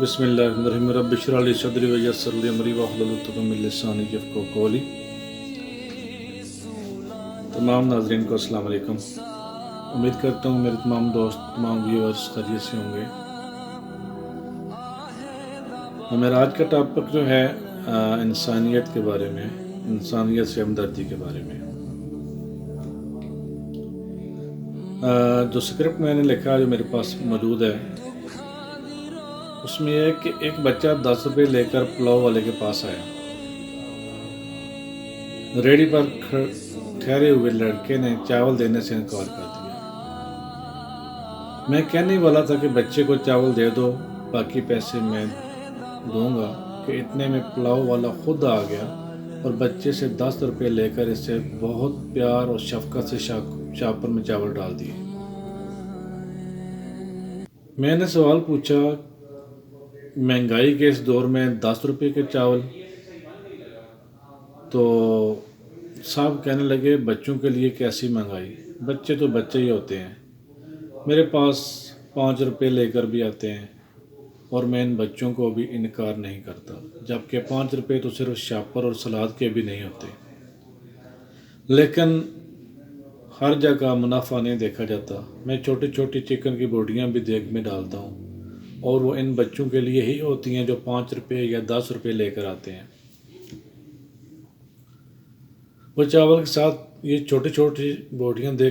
बिस्मिल्लाहिर्रहमानिर्रहीम रब्बि इश्रह ली सदरी वयस्सिर ली अमरी वहलुल उक़दतम मिन लिसानी यफ़क़हू क़ौली। तमाम नाज़रीन को अस्सलाम वालेकुम। उम्मीद करता हूँ मेरे तमाम दोस्त, तमाम व्यूअर्स खैरियत से होंगे। मेरा आज का टॉपिक जो है इंसानियत के बारे में, इंसानियत से हमदर्दी के बारे में। जो स्क्रिप्ट मैंने लिखा जो मेरे पास मौजूद है, उसमें यह है कि एक बच्चा 10 रुपये लेकर पुलाव वाले के पास आया। रेडी पर ठहरे हुए लड़के ने चावल देने से इनकार कर दिया। मैं कहने वाला था कि बच्चे को चावल दे दो, बाकी पैसे मैं दूंगा, कि इतने में पुलाव वाला खुद आ गया और बच्चे से 10 रुपये लेकर इसे बहुत प्यार और शफकत से शापर में चावल डाल दिए। मैंने सवाल पूछा, महंगाई के इस दौर में 10 रुपये के चावल? तो साहब कहने लगे, बच्चों के लिए कैसी महंगाई, बच्चे तो बच्चे ही होते हैं। मेरे पास 5 रुपये लेकर भी आते हैं और मैं इन बच्चों को भी इनकार नहीं करता, जबकि 5 रुपये तो सिर्फ शापर और सलाद के भी नहीं होते। लेकिन हर जगह मुनाफा नहीं देखा जाता। मैं छोटी छोटी चिकन की बोटियाँ भी देग में डालता हूँ और वो इन बच्चों के लिए ही होती हैं जो 5 रुपये या 10 रुपये लेकर आते हैं। वो चावल के साथ ये छोटी छोटी बोटियाँ देकर